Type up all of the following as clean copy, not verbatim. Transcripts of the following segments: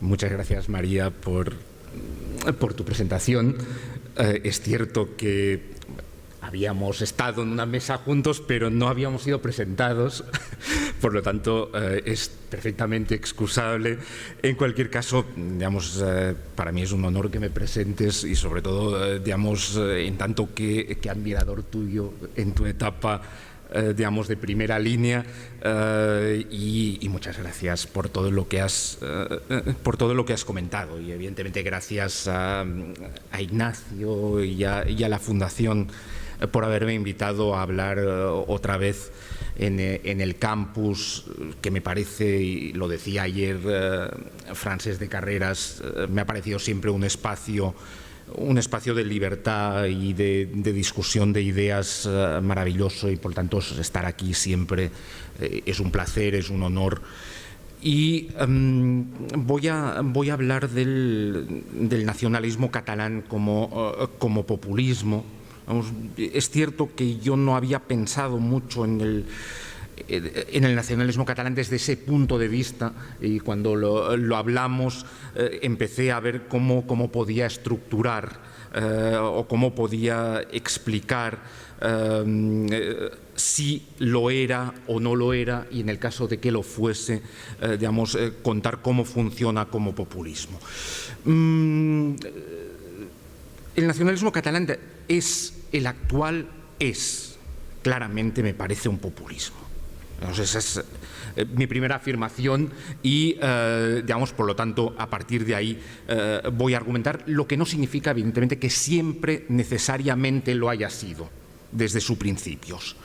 Muchas gracias, María, por tu presentación. Es cierto que habíamos estado en una mesa juntos, pero no habíamos sido presentados, por lo tanto es perfectamente excusable. En cualquier caso, digamos, para mí es un honor que me presentes y sobre todo, digamos, en tanto que admirador tuyo en tu etapa, digamos, de primera línea, y muchas gracias por todo lo que has comentado, y evidentemente gracias a Ignacio y a la Fundación por haberme invitado a hablar otra vez en el campus, que me parece, y lo decía ayer Francesc de Carreras, me ha parecido siempre un espacio de libertad y de discusión de ideas maravilloso, y por tanto estar aquí siempre es un placer, es un honor. Y voy a hablar del nacionalismo catalán como populismo. Vamos, es cierto que yo no había pensado mucho en el nacionalismo catalán desde ese punto de vista, y cuando lo hablamos empecé a ver cómo podía estructurar o cómo podía explicar si lo era o no lo era, y en el caso de que lo fuese, digamos, contar cómo funciona como populismo. El nacionalismo catalán el actual es, claramente me parece, un populismo. Entonces, esa es mi primera afirmación y, digamos, por lo tanto, a partir de ahí voy a argumentar, lo que no significa, evidentemente, que siempre necesariamente lo haya sido desde sus principios.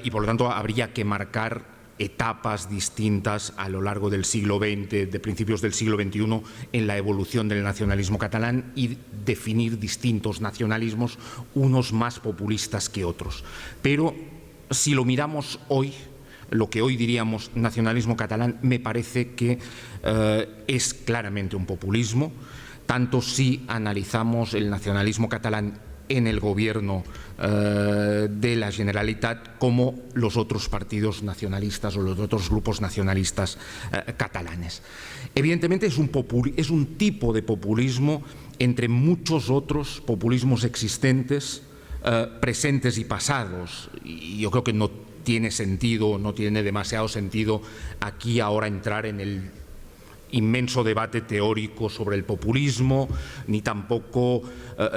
Y, por lo tanto, habría que marcar etapas distintas a lo largo del siglo XX, de principios del siglo XXI, en la evolución del nacionalismo catalán, y definir distintos nacionalismos, unos más populistas que otros. Pero si lo miramos hoy, lo que hoy diríamos nacionalismo catalán, me parece que es claramente un populismo, tanto si analizamos el nacionalismo catalán en el gobierno de la Generalitat como los otros partidos nacionalistas o los otros grupos nacionalistas catalanes. Evidentemente es un tipo de populismo entre muchos otros populismos existentes, presentes y pasados, y yo creo que no tiene sentido, no tiene demasiado sentido aquí ahora entrar en el inmenso debate teórico sobre el populismo, ni tampoco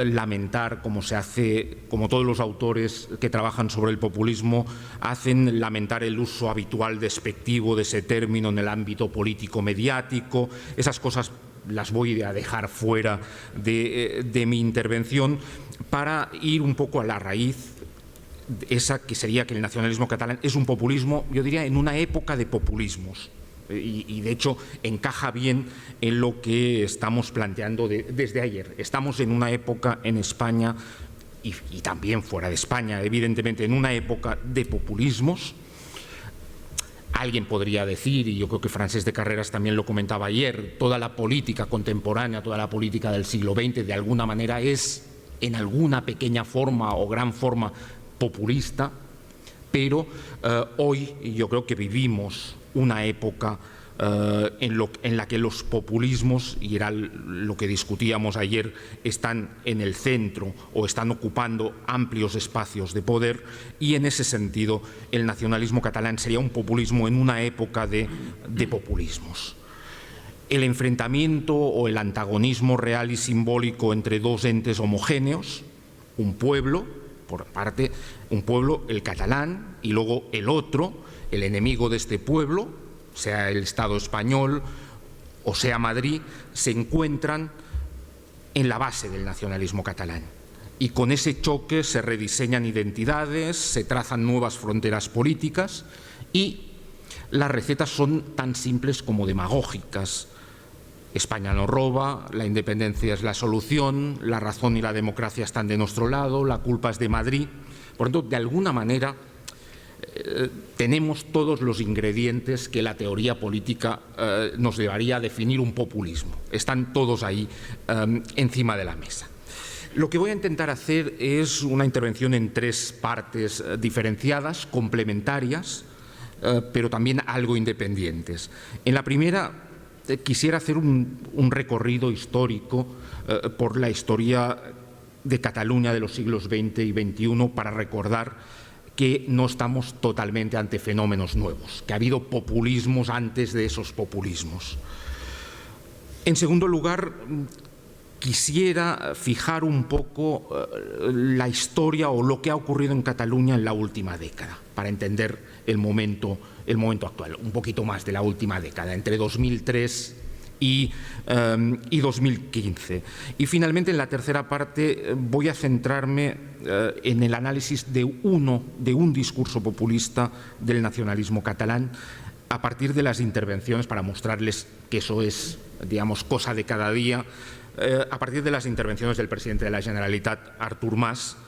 lamentar, como se hace, como todos los autores que trabajan sobre el populismo hacen, lamentar el uso habitual despectivo de ese término en el ámbito político mediático. Esas cosas las voy a dejar fuera de mi intervención, para ir un poco a la raíz, esa que sería que el nacionalismo catalán es un populismo, yo diría, en una época de populismos. Y de hecho encaja bien en lo que estamos planteando desde ayer. Estamos en una época en España y también fuera de España, evidentemente, en una época de populismos. Alguien podría decir, y yo creo que Francesc de Carreras también lo comentaba ayer, toda la política contemporánea, toda la política del siglo XX, de alguna manera es, en alguna pequeña forma o gran forma, populista, pero hoy yo creo que vivimos una época en la que los populismos, y era lo que discutíamos ayer, están en el centro o están ocupando amplios espacios de poder, y en ese sentido el nacionalismo catalán sería un populismo en una época de populismos. El enfrentamiento o el antagonismo real y simbólico entre dos entes homogéneos, un pueblo, por parte, un pueblo, el catalán, y luego el otro, el enemigo de este pueblo, sea el Estado español o sea Madrid, se encuentran en la base del nacionalismo catalán. Y con ese choque se rediseñan identidades, se trazan nuevas fronteras políticas, y las recetas son tan simples como demagógicas. España no roba, la independencia es la solución, la razón y la democracia están de nuestro lado, la culpa es de Madrid. Por lo tanto, de alguna manera tenemos todos los ingredientes que la teoría política nos llevaría a definir un populismo. Están todos ahí encima de la mesa. Lo que voy a intentar hacer es una intervención en tres partes diferenciadas, complementarias, pero también algo independientes. En la primera quisiera hacer un recorrido histórico por la historia de Cataluña de los siglos XX y XXI para recordar que no estamos totalmente ante fenómenos nuevos, que ha habido populismos antes de esos populismos. En segundo lugar, quisiera fijar un poco la historia o lo que ha ocurrido en Cataluña en la última década, para entender el momento actual, un poquito más de la última década, entre 2003 y 2015. Y finalmente, en la tercera parte, voy a centrarme en el análisis de un discurso populista del nacionalismo catalán a partir de las intervenciones, para mostrarles que eso es, digamos, cosa de cada día, a partir de las intervenciones del presidente de la Generalitat, Artur Mas,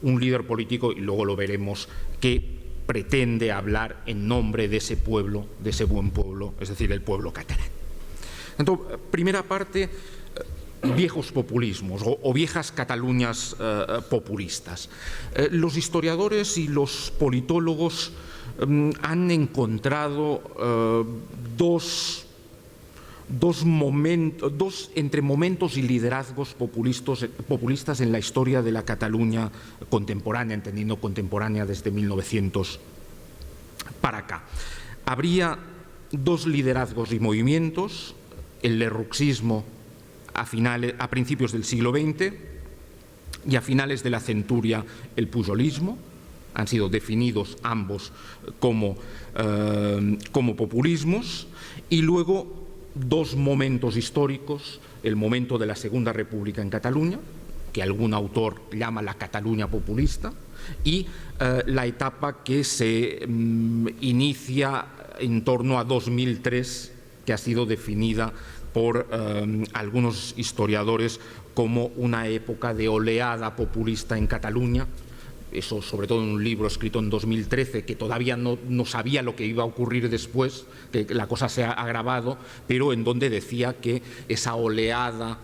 un líder político, y luego lo veremos, que pretende hablar en nombre de ese pueblo, de ese buen pueblo, es decir, el pueblo catalán. Entonces, primera parte, viejos populismos o viejas Cataluñas populistas. Los historiadores y los politólogos han encontrado dos entre momentos y liderazgos populistas en la historia de la Cataluña contemporánea, entendiendo contemporánea desde 1900 para acá. Habría dos liderazgos y movimientos: el lerrouxismo a principios del siglo XX y a finales de la centuria el pujolismo. Han sido definidos ambos como populismos. Y luego dos momentos históricos: el momento de la Segunda República en Cataluña, que algún autor llama la Cataluña populista, y la etapa que se inicia en torno a 2003, que ha sido definida por algunos historiadores como una época de oleada populista en Cataluña. Eso sobre todo en un libro escrito en 2013, que todavía no sabía lo que iba a ocurrir después, que la cosa se ha agravado, pero en donde decía que esa oleada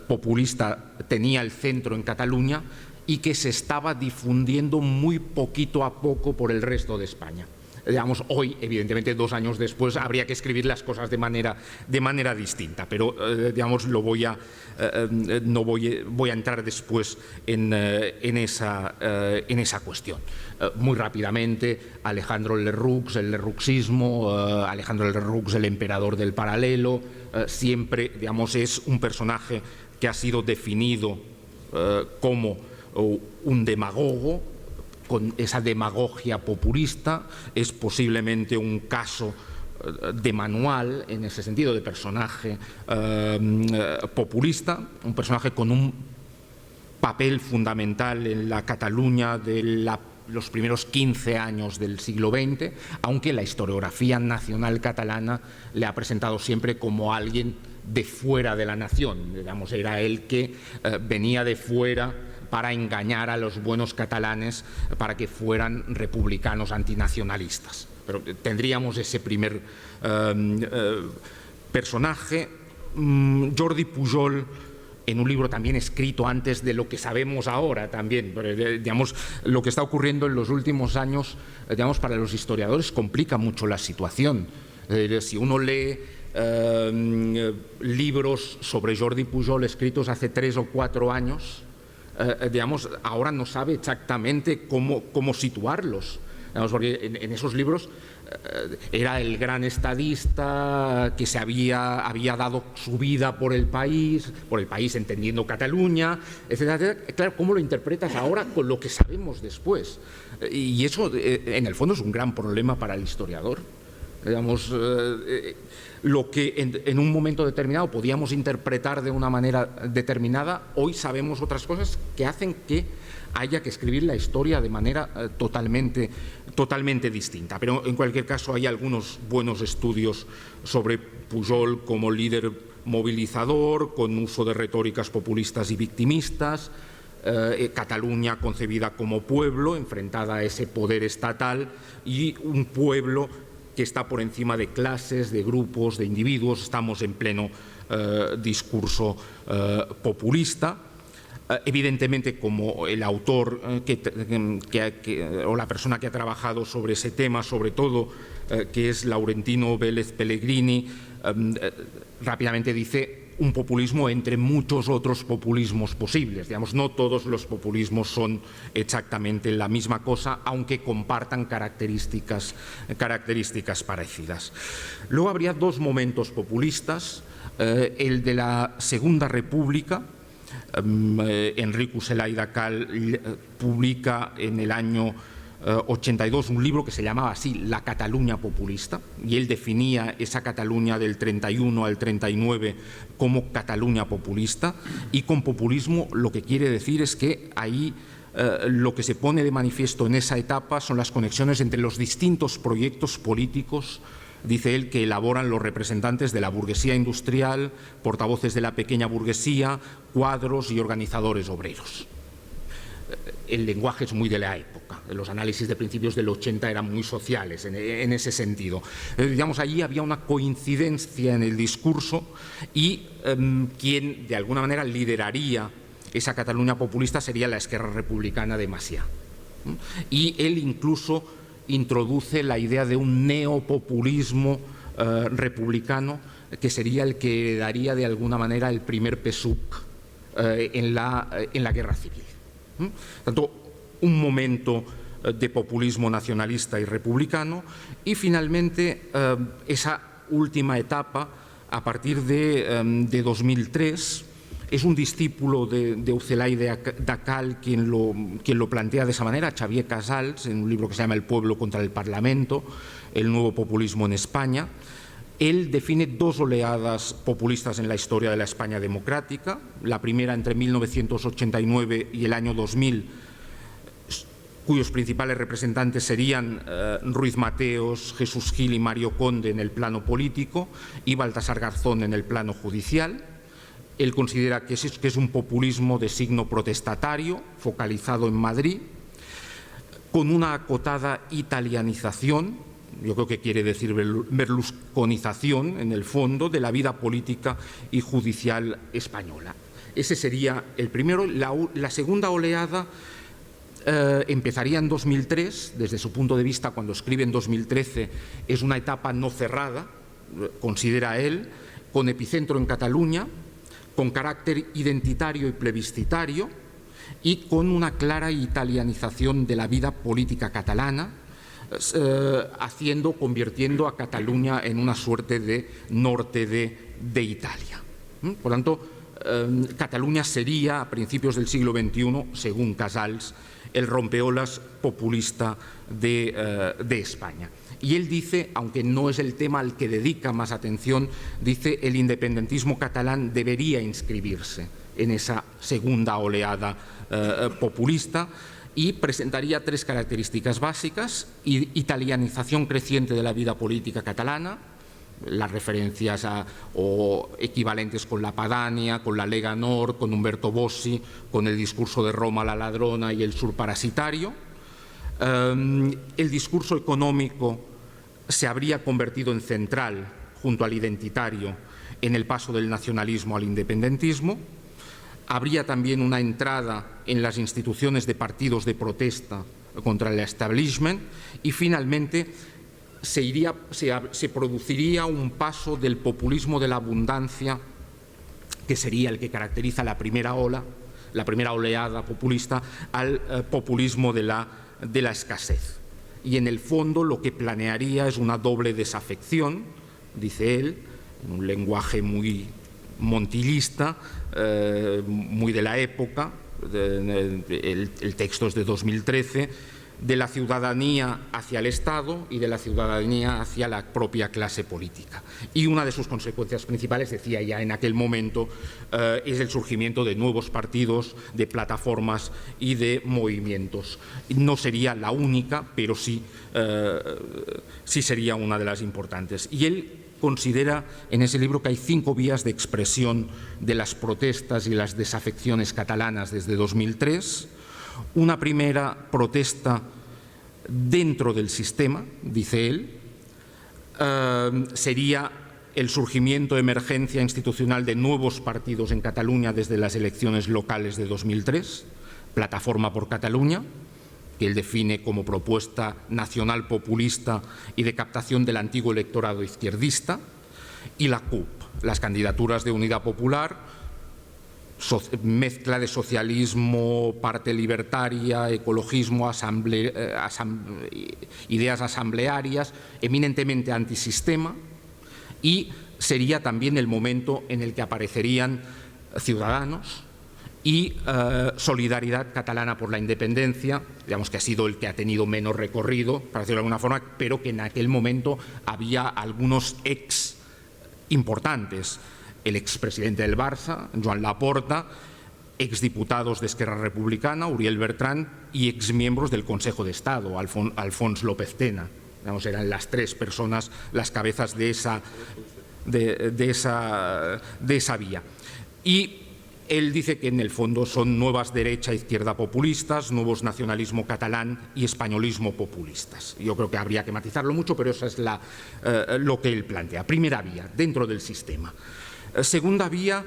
populista tenía el centro en Cataluña y que se estaba difundiendo muy poquito a poco por el resto de España. Digamos, hoy, evidentemente, 2 años después, habría que escribir las cosas de manera distinta, pero digamos, voy a entrar después en esa cuestión. Muy rápidamente, Alejandro Lerroux, el lerrouxismo, Alejandro Lerroux, el emperador del paralelo, siempre, digamos, es un personaje que ha sido definido como un demagogo, con esa demagogia populista. Es posiblemente un caso de manual en ese sentido, de personaje populista, un personaje con un papel fundamental en la Cataluña de los primeros 15 años del siglo XX, aunque la historiografía nacional catalana le ha presentado siempre como alguien de fuera de la nación. Digamos, era el que venía de fuera para engañar a los buenos catalanes para que fueran republicanos antinacionalistas. Pero tendríamos ese primer personaje. Jordi Pujol, en un libro también escrito antes de lo que sabemos ahora también, digamos, lo que está ocurriendo en los últimos años, digamos, para los historiadores complica mucho la situación. Si uno lee libros sobre Jordi Pujol escritos hace 3 o 4 años, digamos, ahora no sabe exactamente cómo situarlos. Digamos, porque en esos libros era el gran estadista que se había dado su vida por el país entendiendo Cataluña, etcétera. Claro, ¿cómo lo interpretas ahora con lo que sabemos después? Y eso, en el fondo, es un gran problema para el historiador. Digamos, lo que en un momento determinado podíamos interpretar de una manera determinada, hoy sabemos otras cosas que hacen que haya que escribir la historia de manera totalmente distinta. Pero en cualquier caso hay algunos buenos estudios sobre Pujol como líder movilizador, con uso de retóricas populistas y victimistas, Cataluña concebida como pueblo, enfrentada a ese poder estatal, y un pueblo que está por encima de clases, de grupos, de individuos. Estamos en pleno discurso populista. Evidentemente, como el autor o la persona que ha trabajado sobre ese tema, sobre todo, que es Laurentino Vélez Pellegrini, rápidamente dice un populismo entre muchos otros populismos posibles. Digamos, no todos los populismos son exactamente la misma cosa, aunque compartan características parecidas. Luego habría dos momentos populistas, el de la Segunda República. Enrico Zelaya Cal publica en el año 82 un libro que se llamaba así, La Cataluña populista, y él definía esa Cataluña del 31 al 39 como Cataluña populista, y con populismo lo que quiere decir es que ahí lo que se pone de manifiesto en esa etapa son las conexiones entre los distintos proyectos políticos, dice él, que elaboran los representantes de la burguesía industrial, portavoces de la pequeña burguesía, cuadros y organizadores obreros. El lenguaje es muy de la época. Los análisis de principios del 80 eran muy sociales en ese sentido. Digamos, allí había una coincidencia en el discurso y quien de alguna manera lideraría esa Cataluña populista sería la Esquerra Republicana de Macià. Y él incluso introduce la idea de un neopopulismo republicano que sería el que daría de alguna manera el primer PSUC en la guerra civil. Tanto un momento de populismo nacionalista y republicano, y finalmente esa última etapa a partir de 2003. Es un discípulo de Ucelay Dacal quien lo plantea de esa manera, Xavier Casals, en un libro que se llama El pueblo contra el Parlamento, el nuevo populismo en España. Él define dos oleadas populistas en la historia de la España democrática, la primera entre 1989 y el año 2000, cuyos principales representantes serían Ruiz Mateos, Jesús Gil y Mario Conde en el plano político y Baltasar Garzón en el plano judicial. Él considera que es un populismo de signo protestatario, focalizado en Madrid, con una acotada italianización, yo creo que quiere decir berlusconización en el fondo, de la vida política y judicial española. Ese sería el primero. La segunda oleada empezaría en 2003, desde su punto de vista, cuando escribe en 2013, es una etapa no cerrada, considera él, con epicentro en Cataluña, con carácter identitario y plebiscitario y con una clara italianización de la vida política catalana, convirtiendo a Cataluña en una suerte de norte de Italia. Por tanto, Cataluña sería, a principios del siglo XXI, según Casals, el rompeolas populista de España. Y él dice, aunque no es el tema al que dedica más atención, dice el independentismo catalán debería inscribirse en esa segunda oleada populista y presentaría tres características básicas: italianización creciente de la vida política catalana, las referencias o equivalentes con la Padania, con la Lega Nord, con Umberto Bossi, con el discurso de Roma la ladrona y el sur parasitario. El discurso económico se habría convertido en central, junto al identitario, en el paso del nacionalismo al independentismo. Habría también una entrada en las instituciones de partidos de protesta contra el establishment y finalmente se produciría un paso del populismo de la abundancia, que sería el que caracteriza la primera oleada populista, al populismo de la escasez. Y en el fondo lo que planearía es una doble desafección, dice él, en un lenguaje muy montillista, muy de la época, el texto es de 2013, de la ciudadanía hacia el Estado y de la ciudadanía hacia la propia clase política. Y una de sus consecuencias principales, decía ya en aquel momento, es el surgimiento de nuevos partidos, de plataformas y de movimientos. No sería la única, pero sí sería una de las importantes. Y él considera en ese libro que hay 5 vías de expresión de las protestas y las desafecciones catalanas desde 2003. Una primera protesta dentro del sistema, dice él, sería el surgimiento de emergencia institucional de nuevos partidos en Cataluña desde las elecciones locales de 2003, Plataforma por Cataluña, que él define como propuesta nacional populista y de captación del antiguo electorado izquierdista, y la CUP, las candidaturas de Unidad Popular, mezcla de socialismo, parte libertaria, ecologismo, ideas asamblearias, eminentemente antisistema, y sería también el momento en el que aparecerían Ciudadanos y Solidaridad Catalana por la Independencia, digamos que ha sido el que ha tenido menos recorrido, para decirlo de alguna forma, pero que en aquel momento había algunos ex importantes, el expresidente del Barça, Joan Laporta, exdiputados de Esquerra Republicana, Uriel Bertran, y exmiembros del Consejo de Estado, Alfons López Tena. Digamos, eran las tres personas, las cabezas de esa vía. Y él dice que en el fondo son nuevas derecha e izquierda populistas, nuevos nacionalismo catalán y españolismo populistas. Yo creo que habría que matizarlo mucho, pero eso es lo que él plantea. Primera vía, dentro del sistema. Segunda vía,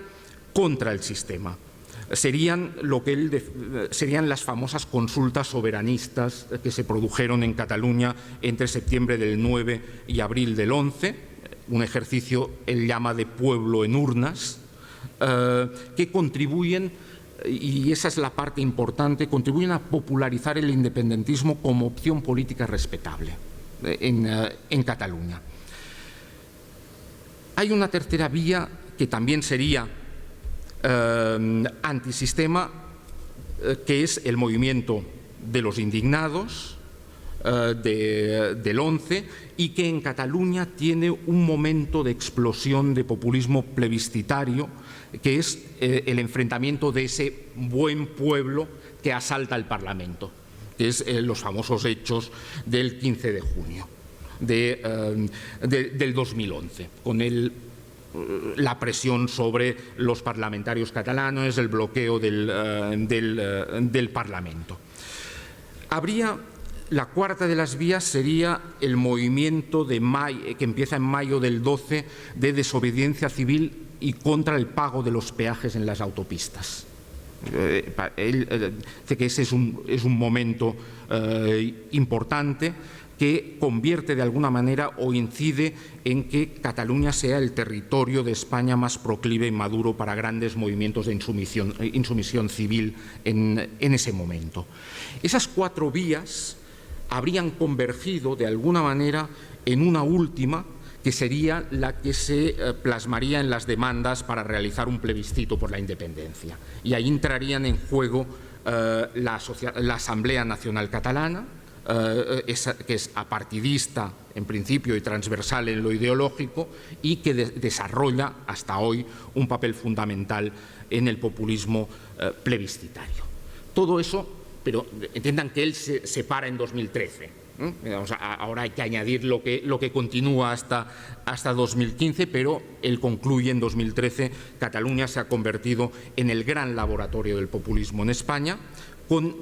contra el sistema. Serían las famosas consultas soberanistas que se produjeron en Cataluña entre septiembre del 9 y abril del 11, un ejercicio, él llama, de pueblo en urnas, que contribuyen, y esa es la parte importante, contribuyen a popularizar el independentismo como opción política respetable en Cataluña. Hay una tercera vía que también sería antisistema, que es el movimiento de los indignados del 11, y que en Cataluña tiene un momento de explosión de populismo plebiscitario, que es el enfrentamiento de ese buen pueblo que asalta el Parlamento, que es los famosos hechos del 15 de junio del 2011, con la presión sobre los parlamentarios catalanes, el bloqueo del Parlamento. La cuarta de las vías sería el movimiento que empieza en mayo del 12 de desobediencia civil y contra el pago de los peajes en las autopistas. Él dice que ese es un momento importante, que convierte de alguna manera o incide en que Cataluña sea el territorio de España más proclive y maduro para grandes movimientos de insumisión civil en ese momento. Esas cuatro vías habrían convergido de alguna manera en una última, que sería la que se plasmaría en las demandas para realizar un plebiscito por la independencia. Y ahí entrarían en juego la Asamblea Nacional Catalana, que es apartidista en principio y transversal en lo ideológico, y que desarrolla hasta hoy un papel fundamental en el populismo plebiscitario. Todo eso, pero entiendan que él se para en 2013. Ahora hay que añadir lo que continúa hasta 2015, pero él concluye en 2013: Cataluña se ha convertido en el gran laboratorio del populismo en España,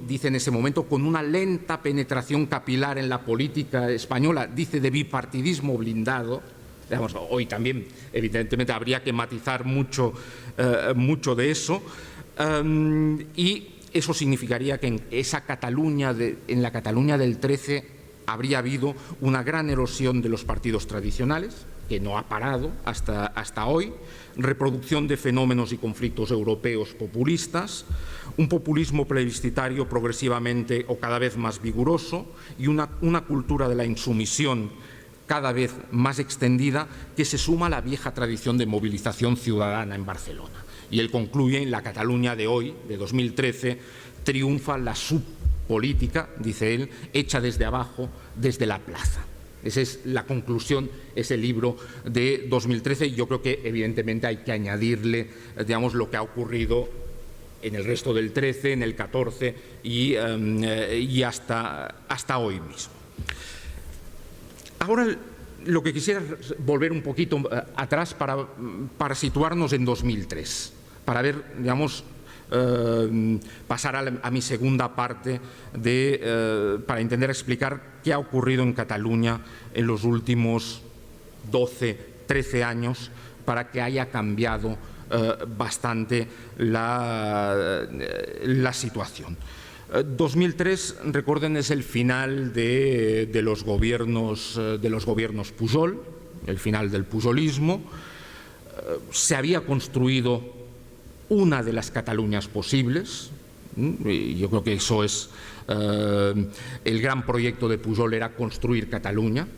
dice en ese momento, con una lenta penetración capilar en la política española, dice, de bipartidismo blindado. Digamos, hoy también, evidentemente, habría que matizar mucho de eso, y eso significaría que en esa Cataluña, en la Cataluña del 13, habría habido una gran erosión de los partidos tradicionales, que no ha parado hasta hoy, reproducción de fenómenos y conflictos europeos populistas, un populismo plebiscitario progresivamente o cada vez más vigoroso, y una cultura de la insumisión cada vez más extendida, que se suma a la vieja tradición de movilización ciudadana en Barcelona. Y él concluye: en la Cataluña de hoy, de 2013, triunfa la subpolítica, dice él, hecha desde abajo, desde la plaza. Esa es la conclusión, ese libro de 2013, y yo creo que evidentemente hay que añadirle, digamos, lo que ha ocurrido en el resto del 13, en el 14 y hasta hoy mismo. Ahora lo que quisiera es volver un poquito atrás para situarnos en 2003, para ver, digamos, pasar a mi segunda parte para intentar explicar qué ha ocurrido en Cataluña en los últimos 12, 13 años para que haya cambiado bastante la situación. 2003, recuerden, es el final de los gobiernos Pujol, el final del pujolismo. Se había construido una de las Cataluñas posibles. Y yo creo que eso es el gran proyecto de Pujol, era construir Cataluña.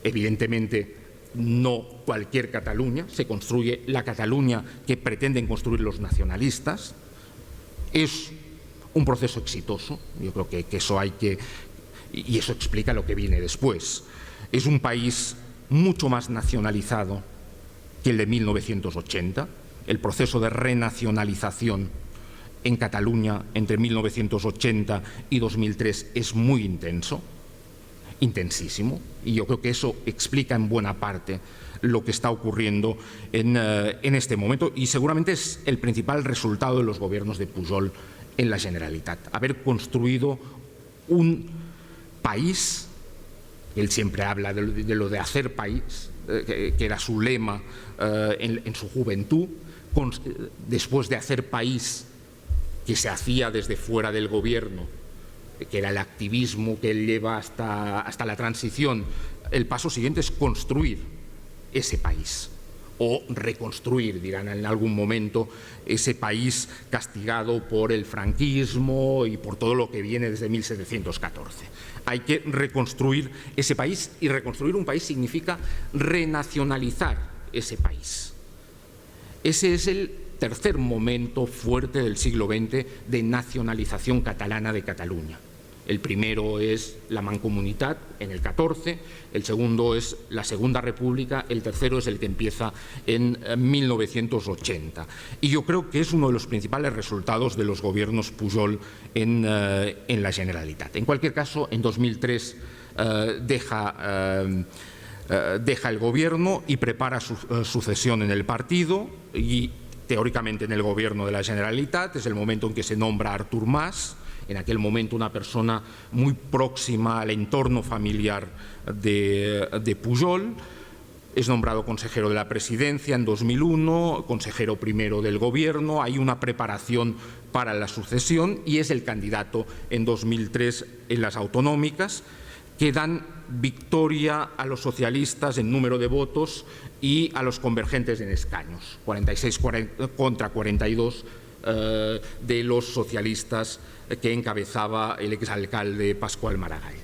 Evidentemente, no cualquier Cataluña, se construye la Cataluña que pretenden construir los nacionalistas. Es un proceso exitoso, yo creo que eso hay que, y eso explica lo que viene después. Es un país mucho más nacionalizado que el de 1980. El proceso de renacionalización en Cataluña entre 1980 y 2003 es muy intenso, intensísimo, y yo creo que eso explica en buena parte lo que está ocurriendo en este momento, y seguramente es el principal resultado de los gobiernos de Pujol en la Generalitat, haber construido un país. Él siempre habla de lo de hacer país, que era su lema en su juventud. Después de hacer país, que se hacía desde fuera del gobierno, que era el activismo que él lleva hasta la transición, el paso siguiente es construir ese país, o reconstruir, dirán en algún momento, ese país castigado por el franquismo y por todo lo que viene desde 1714. Hay que reconstruir ese país, y reconstruir un país significa renacionalizar ese país. Ese es el tercer momento fuerte del siglo XX de nacionalización catalana de Cataluña. El primero es la Mancomunitat en el 14, el segundo es la Segunda República, el tercero es el que empieza en 1980. Y yo creo que es uno de los principales resultados de los gobiernos Pujol en la Generalitat. En cualquier caso, en 2003 deja el gobierno y prepara su sucesión en el partido, y teóricamente en el gobierno de la Generalitat. Es el momento en que se nombra a Artur Mas, en aquel momento una persona muy próxima al entorno familiar de Pujol. Es nombrado consejero de la presidencia en 2001, consejero primero del gobierno. Hay una preparación para la sucesión y es el candidato en 2003 en las autonómicas, que dan victoria a los socialistas en número de votos y a los convergentes en escaños, 46 contra 42 de los socialistas que encabezaba el exalcalde Pascual Maragall.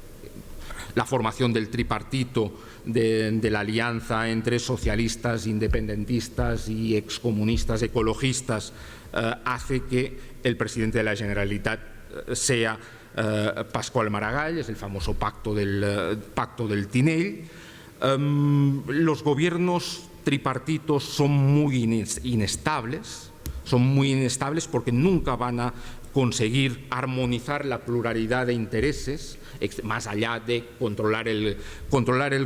La formación del tripartito, de la alianza entre socialistas, independentistas y excomunistas ecologistas, hace que el presidente de la Generalitat sea Pascual Maragall. Es el famoso pacto del Tinell. Los gobiernos tripartitos son muy inestables, porque nunca van a conseguir armonizar la pluralidad de intereses, más allá de controlar el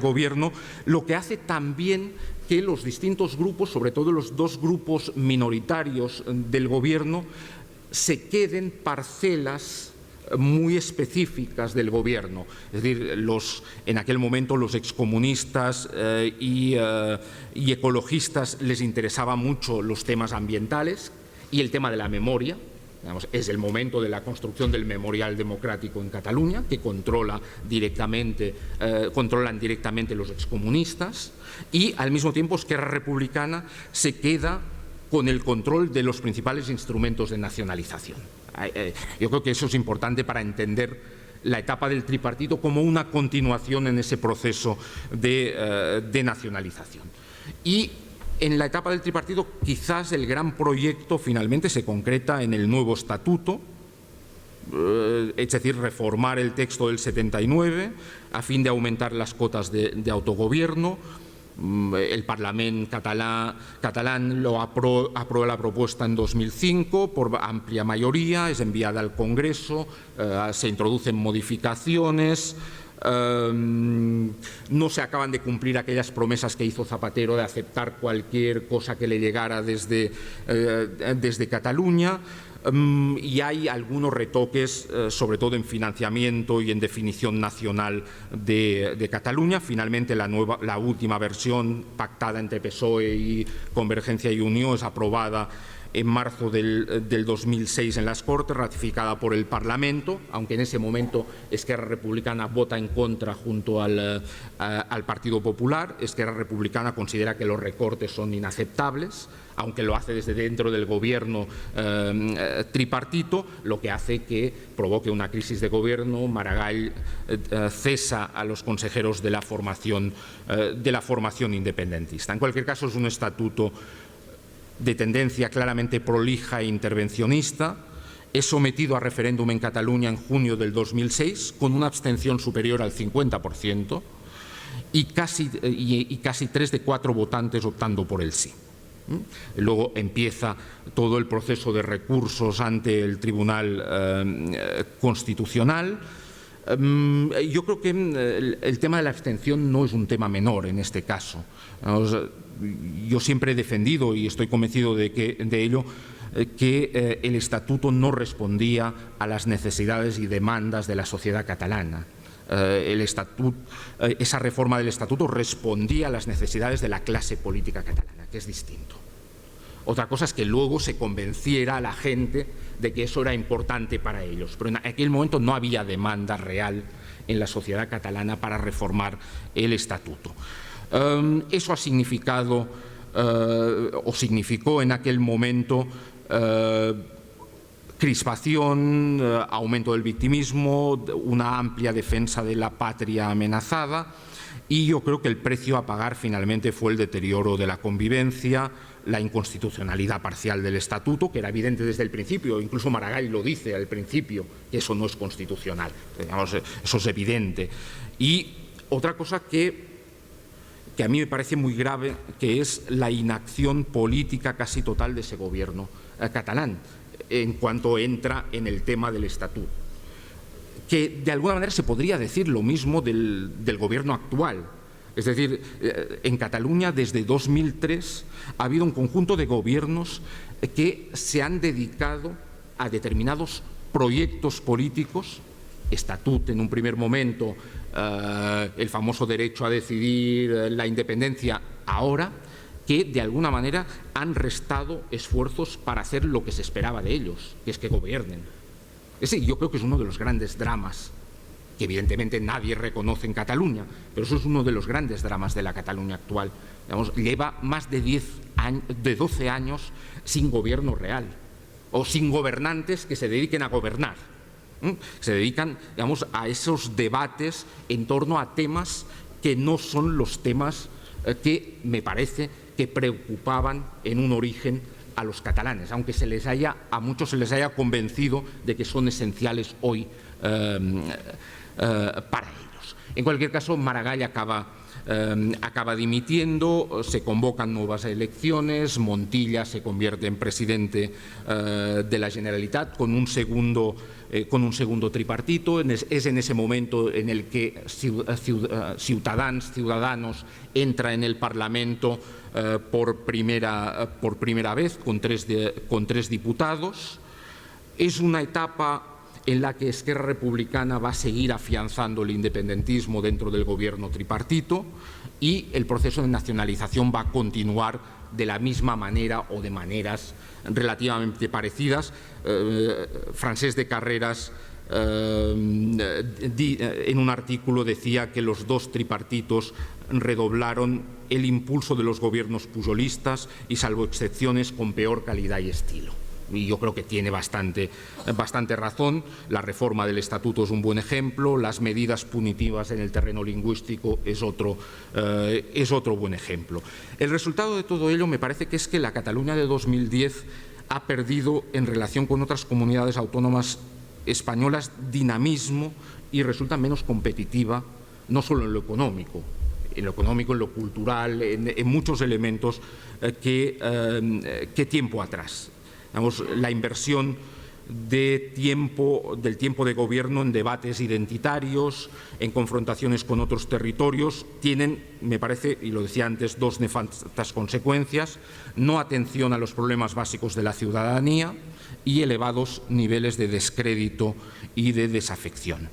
gobierno, lo que hace también que los distintos grupos, sobre todo los dos grupos minoritarios del gobierno, se queden parcelas muy específicas del gobierno. Es decir, en aquel momento los excomunistas y ecologistas les interesaban mucho los temas ambientales y el tema de la memoria. Es el momento de la construcción del Memorial Democrático en Cataluña, que controlan directamente los excomunistas, y al mismo tiempo Esquerra Republicana se queda con el control de los principales instrumentos de nacionalización. Yo creo que eso es importante para entender la etapa del tripartito como una continuación en ese proceso de nacionalización. Y en la etapa del tripartito quizás el gran proyecto finalmente se concreta en el nuevo estatuto, es decir, reformar el texto del 79 a fin de aumentar las cotas de autogobierno. El Parlament catalán aprueba la propuesta en 2005 por amplia mayoría, es enviada al Congreso, se introducen modificaciones. no se acaban de cumplir aquellas promesas que hizo Zapatero de aceptar cualquier cosa que le llegara desde Cataluña. Y hay algunos retoques, sobre todo en financiamiento y en definición nacional de Cataluña. Finalmente, la última versión pactada entre PSOE y Convergencia y Unió es aprobada en marzo del 2006 en las Cortes, ratificada por el Parlamento, aunque en ese momento Esquerra Republicana vota en contra junto al Partido Popular. Esquerra Republicana considera que los recortes son inaceptables, aunque lo hace desde dentro del gobierno tripartito, lo que hace que provoque una crisis de gobierno. Maragall cesa a los consejeros de la formación independentista. En cualquier caso, es un estatuto de tendencia claramente prolija e intervencionista. Es sometido a referéndum en Cataluña en junio del 2006 con una abstención superior al 50% y casi 3 de 4 votantes optando por el sí. Luego empieza todo el proceso de recursos ante el Tribunal Constitucional. Yo creo que el tema de la abstención no es un tema menor en este caso. Yo siempre he defendido, y estoy convencido de ello, que el estatuto no respondía a las necesidades y demandas de la sociedad catalana. Esa reforma del estatuto respondía a las necesidades de la clase política catalana, que es distinto. Otra cosa es que luego se convenciera a la gente de que eso era importante para ellos, pero en aquel momento no había demanda real en la sociedad catalana para reformar el estatuto. Eso ha significado o significó en aquel momento crispación, aumento del victimismo, una amplia defensa de la patria amenazada, y yo creo que el precio a pagar finalmente fue el deterioro de la convivencia, la inconstitucionalidad parcial del estatuto, que era evidente desde el principio. Incluso Maragall lo dice al principio, que eso no es constitucional. Digamos, eso es evidente. Y otra cosa que a mí me parece muy grave, que es la inacción política casi total de ese gobierno catalán en cuanto entra en el tema del estatuto, que de alguna manera se podría decir lo mismo del gobierno actual. Es decir, en Cataluña desde 2003 ha habido un conjunto de gobiernos que se han dedicado a determinados proyectos políticos, estatut en un primer momento, el famoso derecho a decidir, la independencia ahora, que de alguna manera han restado esfuerzos para hacer lo que se esperaba de ellos, que es que gobiernen. Ese yo creo que es uno de los grandes dramas que evidentemente nadie reconoce en Cataluña, pero eso es uno de los grandes dramas de la Cataluña actual. Digamos, lleva más de 12 años sin gobierno real, o sin gobernantes que se dediquen a gobernar. Se dedican, digamos, a esos debates en torno a temas que no son los temas que me parece que preocupaban en un origen a los catalanes, aunque a muchos se les haya convencido de que son esenciales hoy para ellos. En cualquier caso, Maragall acaba dimitiendo, se convocan nuevas elecciones, Montilla se convierte en presidente de la Generalitat con un segundo tripartito. Es en ese momento en el que Ciudadanos entra en el Parlamento por primera vez con tres diputados. Es una etapa en la que Esquerra Republicana va a seguir afianzando el independentismo dentro del gobierno tripartito, y el proceso de nacionalización va a continuar de la misma manera o de maneras relativamente parecidas. Francesc de Carreras en un artículo decía que los dos tripartitos redoblaron el impulso de los gobiernos pujolistas y, salvo excepciones, con peor calidad y estilo. Y yo creo que tiene bastante razón. La reforma del estatuto es un buen ejemplo, las medidas punitivas en el terreno lingüístico es otro buen ejemplo. El resultado de todo ello me parece que es que la Cataluña de 2010 ha perdido, en relación con otras comunidades autónomas españolas, dinamismo y resulta menos competitiva, no solo en lo económico, en lo cultural, en muchos elementos que tiempo atrás. Digamos, la inversión del tiempo de gobierno en debates identitarios, en confrontaciones con otros territorios, tienen, me parece, y lo decía antes, dos nefastas consecuencias: no atención a los problemas básicos de la ciudadanía y elevados niveles de descrédito y de desafección.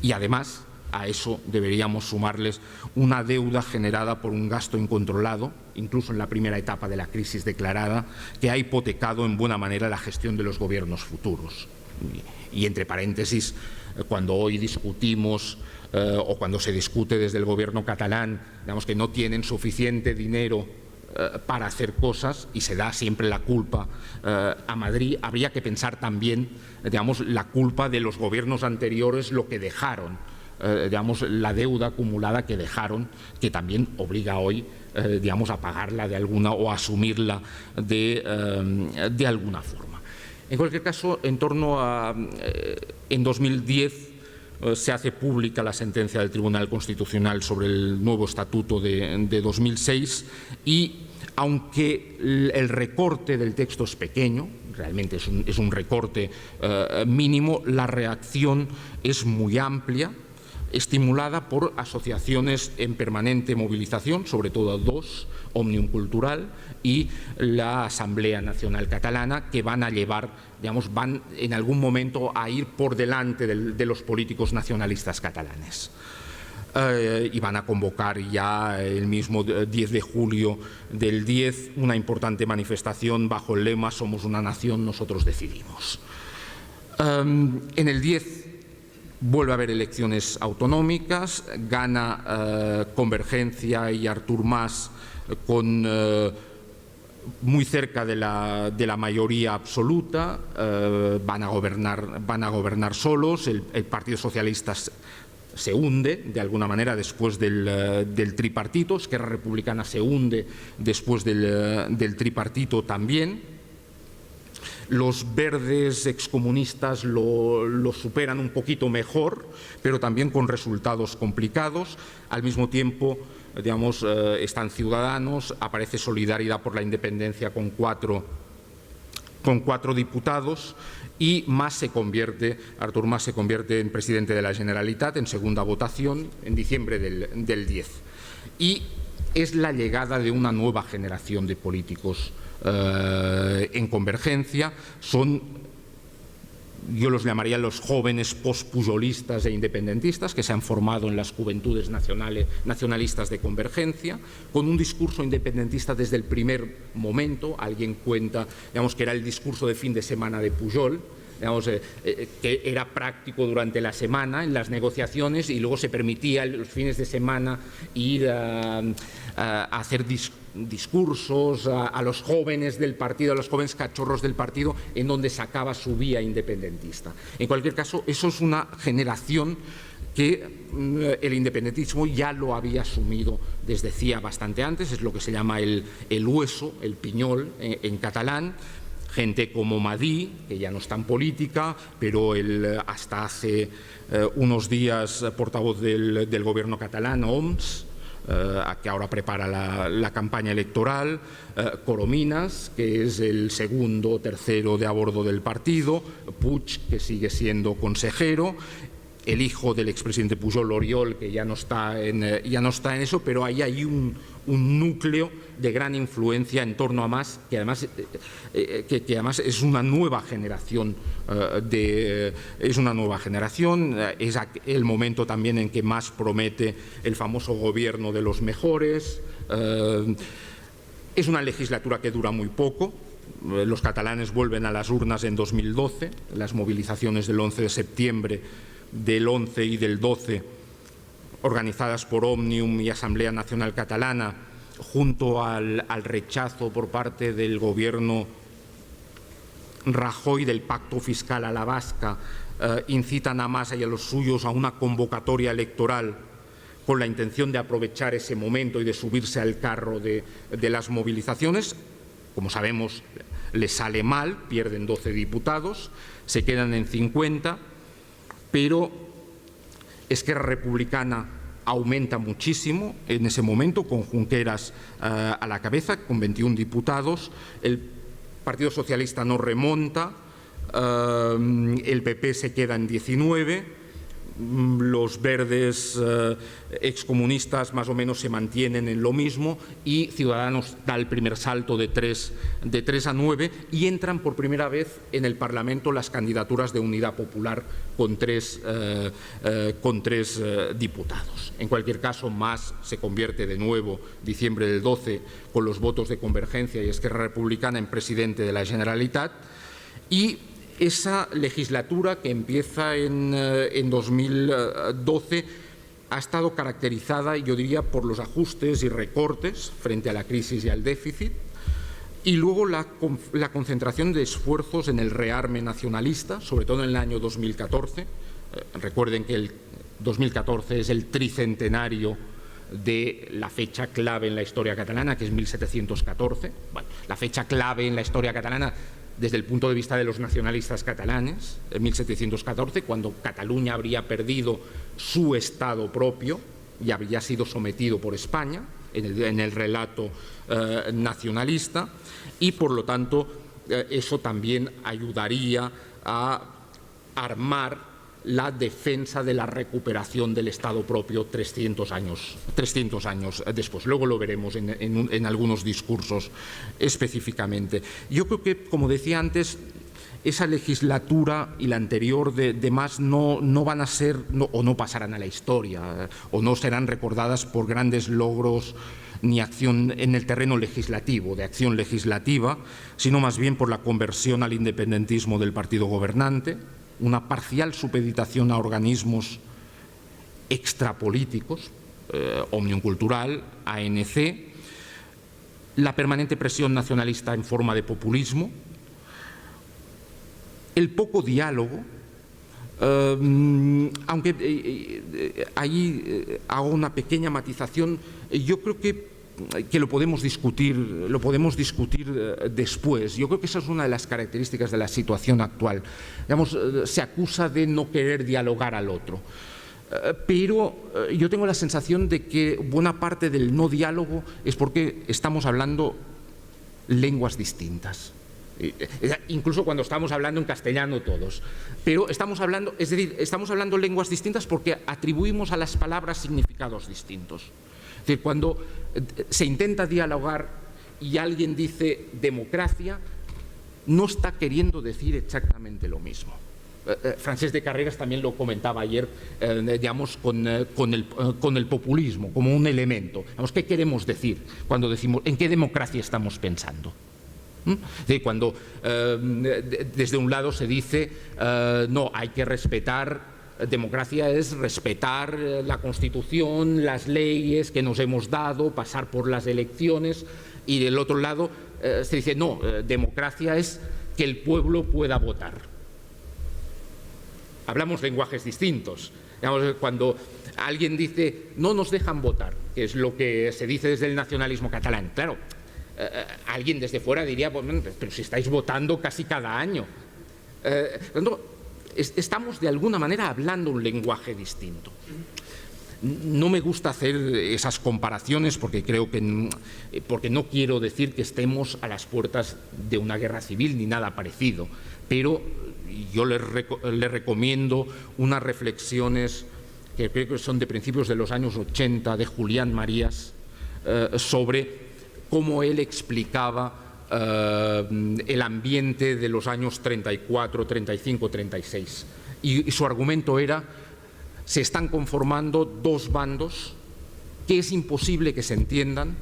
Y además, a eso deberíamos sumarles una deuda generada por un gasto incontrolado, incluso en la primera etapa de la crisis declarada, que ha hipotecado en buena manera la gestión de los gobiernos futuros. Y entre paréntesis, cuando hoy discutimos o cuando se discute desde el gobierno catalán, digamos que no tienen suficiente dinero para hacer cosas y se da siempre la culpa a Madrid, habría que pensar también, digamos, la culpa de los gobiernos anteriores, lo que dejaron, digamos, la deuda acumulada que dejaron, que también obliga hoy, digamos, a pagarla de alguna o a asumirla de alguna forma. En cualquier caso, en 2010 se hace pública la sentencia del Tribunal Constitucional sobre el nuevo estatuto de 2006 y, aunque el recorte del texto es pequeño, realmente es un recorte mínimo, la reacción es muy amplia, estimulada por asociaciones en permanente movilización, sobre todo dos, Òmnium Cultural y la Asamblea Nacional Catalana, que van a llevar, digamos, van en algún momento a ir por delante de los políticos nacionalistas catalanes. Y van a convocar ya el mismo 10 de julio del 10 una importante manifestación bajo el lema "Somos una nación, nosotros decidimos". En el 10 vuelve a haber elecciones autonómicas, gana Convergencia y Artur Mas con muy cerca de la mayoría absoluta, van a gobernar solos, el Partido Socialista se hunde de alguna manera después del tripartito, Esquerra Republicana se hunde después del tripartito también. Los verdes excomunistas lo superan un poquito mejor, pero también con resultados complicados. Al mismo tiempo, digamos, están Ciudadanos, aparece Solidaridad por la Independencia con cuatro diputados y Artur Mas se convierte en presidente de la Generalitat en segunda votación en diciembre del 10. Y es la llegada de una nueva generación de políticos en Convergencia. Yo los llamaría los jóvenes pospujolistas e independentistas que se han formado en las juventudes nacionalistas de Convergencia, con un discurso independentista desde el primer momento. Alguien cuenta, digamos, que era el discurso de fin de semana de Pujol, digamos, que era práctico durante la semana en las negociaciones y luego se permitía los fines de semana ir a hacer discursos a los jóvenes del partido, a los jóvenes cachorros del partido, en donde sacaba su vía independentista. En cualquier caso, eso es una generación que el independentismo ya lo había asumido desde hacía bastante antes, es lo que se llama el hueso, el piñol en catalán. Gente como Madí, que ya no está en política, pero hasta hace unos días portavoz del gobierno catalán, Homs, que ahora prepara la campaña electoral, Corominas, que es el segundo o tercero de a bordo del partido, Puig, que sigue siendo consejero, el hijo del expresidente Pujol, Oriol, que ya no está en eso, pero ahí hay un núcleo de gran influencia en torno a Mas, que además es una nueva generación. Es el momento también en que Mas promete el famoso gobierno de los mejores. Es una legislatura que dura muy poco. Los catalanes vuelven a las urnas en 2012, las movilizaciones del 11 de septiembre, del 11 y del 12, organizadas por Òmnium y Asamblea Nacional Catalana, junto al rechazo por parte del gobierno Rajoy del pacto fiscal a la vasca, incitan a Mas y a los suyos a una convocatoria electoral con la intención de aprovechar ese momento y de subirse al carro de las movilizaciones. Como sabemos, les sale mal, pierden 12 diputados, se quedan en 50, pero Esquerra Republicana aumenta muchísimo en ese momento, con Junqueras a la cabeza, con 21 diputados. El Partido Socialista no remonta, el PP se queda en 19, los verdes excomunistas más o menos se mantienen en lo mismo y Ciudadanos da el primer salto de 3 a 9 y entran por primera vez en el Parlamento las candidaturas de Unidad Popular con tres diputados. En cualquier caso, Mas se convierte de nuevo, diciembre del 12, con los votos de Convergencia y Esquerra Republicana, en presidente de la Generalitat, y esa legislatura que empieza en 2012 ha estado caracterizada, yo diría, por los ajustes y recortes frente a la crisis y al déficit, y luego la concentración de esfuerzos en el rearme nacionalista, sobre todo en el año 2014. Recuerden que el 2014 es el tricentenario de la fecha clave en la historia catalana, que es 1714. Bueno, la fecha clave en la historia catalana desde el punto de vista de los nacionalistas catalanes, en 1714, cuando Cataluña habría perdido su Estado propio y habría sido sometido por España en el relato nacionalista, y por lo tanto eso también ayudaría a armar la defensa de la recuperación del Estado propio 300 años después. Luego lo veremos en algunos discursos específicamente. Yo creo que, como decía antes, esa legislatura y la anterior de Mas no van a ser, o no pasarán a la historia, o no serán recordadas por grandes logros ni acción en el terreno legislativo, de acción legislativa, sino más bien por la conversión al independentismo del partido gobernante, una parcial supeditación a organismos extrapolíticos, Òmnium Cultural, ANC, la permanente presión nacionalista en forma de populismo, el poco diálogo, aunque ahí hago una pequeña matización, yo creo que lo podemos discutir después. Yo creo que esa es una de las características de la situación actual. Digamos, se acusa de no querer dialogar al otro, pero yo tengo la sensación de que buena parte del no diálogo es porque estamos hablando lenguas distintas. Incluso cuando estamos hablando en castellano todos, pero estamos hablando lenguas distintas porque atribuimos a las palabras significados distintos. Es decir, cuando se intenta dialogar y alguien dice democracia, no está queriendo decir exactamente lo mismo. Francesc de Carreras también lo comentaba ayer, digamos, con el populismo como un elemento. ¿Qué queremos decir cuando decimos en qué democracia estamos pensando? Cuando desde un lado se dice no, hay que respetar, democracia es respetar la Constitución, las leyes que nos hemos dado, pasar por las elecciones, y del otro lado se dice no, democracia es que el pueblo pueda votar. Hablamos lenguajes distintos. Cuando alguien dice no nos dejan votar, que es lo que se dice desde el nacionalismo catalán, claro, alguien desde fuera diría, bueno, pero si estáis votando casi cada año. Estamos de alguna manera hablando un lenguaje distinto. No me gusta hacer esas comparaciones porque no quiero decir que estemos a las puertas de una guerra civil ni nada parecido, pero yo le recomiendo unas reflexiones que creo que son de principios de los años 80 de Julián Marías sobre cómo él explicaba el ambiente de los años 34, 35, 36. Y su argumento era: se están conformando dos bandos que es imposible que se entiendan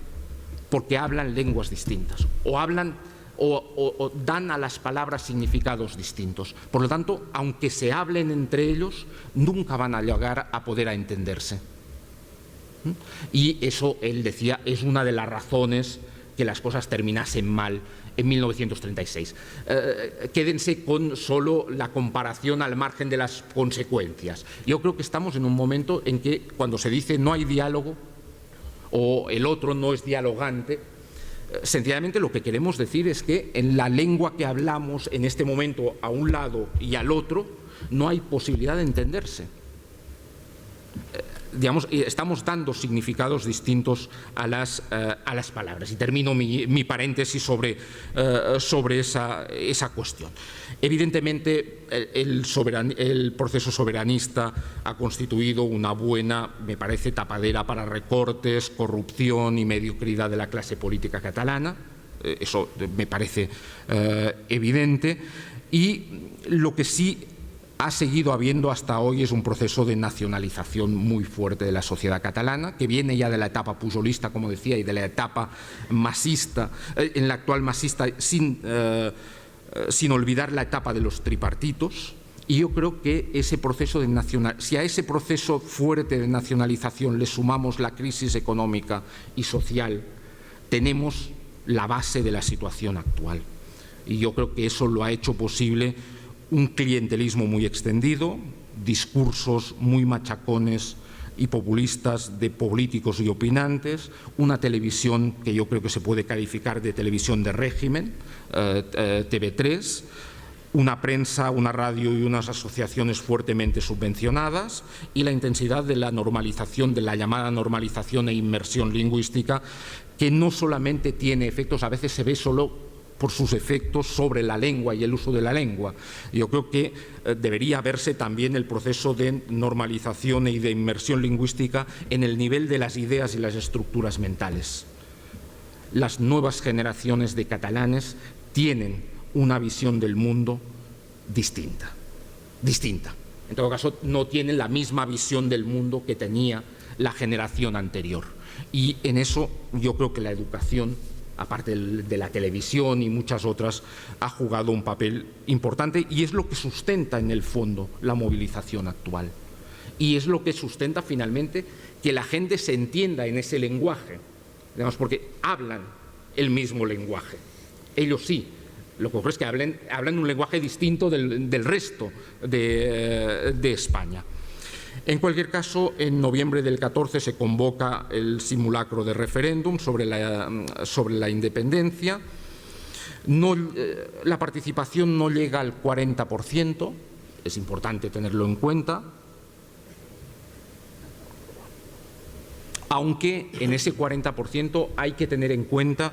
porque hablan lenguas distintas o dan a las palabras significados distintos. Por lo tanto, aunque se hablen entre ellos, nunca van a llegar a poder entenderse. Y eso, él decía, es una de las razones que las cosas terminasen mal en 1936. Quédense con solo la comparación al margen de las consecuencias. Yo creo que estamos en un momento en que cuando se dice no hay diálogo o el otro no es dialogante, sencillamente lo que queremos decir es que en la lengua que hablamos en este momento a un lado y al otro no hay posibilidad de entenderse. estamos dando significados distintos a las palabras. Y termino mi paréntesis sobre esa cuestión. Evidentemente, el proceso soberanista ha constituido una buena, me parece, tapadera para recortes, corrupción y mediocridad de la clase política catalana. Eso me parece evidente. Y lo que sí ha seguido habiendo hasta hoy es un proceso de nacionalización muy fuerte de la sociedad catalana, que viene ya de la etapa pujolista, como decía, y de la etapa masista, en la actual masista, sin olvidar la etapa de los tripartitos. Y yo creo que ese proceso de si a ese proceso fuerte de nacionalización le sumamos la crisis económica y social, tenemos la base de la situación actual. Y yo creo que eso lo ha hecho posible un clientelismo muy extendido, discursos muy machacones y populistas de políticos y opinantes, una televisión que yo creo que se puede calificar de televisión de régimen, TV3, una prensa, una radio y unas asociaciones fuertemente subvencionadas, y la intensidad de la normalización, de la llamada normalización e inmersión lingüística, que no solamente tiene efectos, a veces se ve solo por sus efectos sobre la lengua y el uso de la lengua. Yo creo que debería verse también el proceso de normalización y de inmersión lingüística en el nivel de las ideas y las estructuras mentales. Las nuevas generaciones de catalanes tienen una visión del mundo distinta. En todo caso, no tienen la misma visión del mundo que tenía la generación anterior. Y en eso yo creo que la educación, aparte de la televisión y muchas otras, ha jugado un papel importante, y es lo que sustenta en el fondo la movilización actual. Y es lo que sustenta finalmente que la gente se entienda en ese lenguaje, digamos, porque hablan el mismo lenguaje. Ellos sí. Lo que ocurre es que hablan un lenguaje distinto del resto de España. En cualquier caso, en noviembre del 14 se convoca el simulacro de referéndum sobre la independencia. La participación no llega al 40%, es importante tenerlo en cuenta, aunque en ese 40% hay que tener en cuenta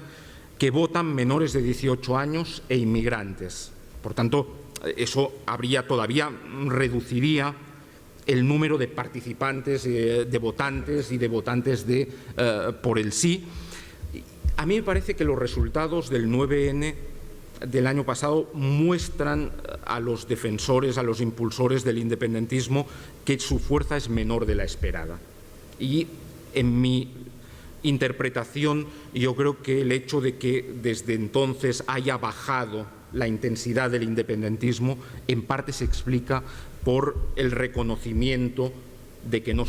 que votan menores de 18 años e inmigrantes. Por tanto, eso reduciría el número de participantes, de votantes y de votantes por el sí. A mí me parece que los resultados del 9N del año pasado muestran a los defensores, a los impulsores del independentismo, que su fuerza es menor de la esperada. Y en mi interpretación, yo creo que el hecho de que desde entonces haya bajado la intensidad del independentismo en parte se explica por el reconocimiento de que no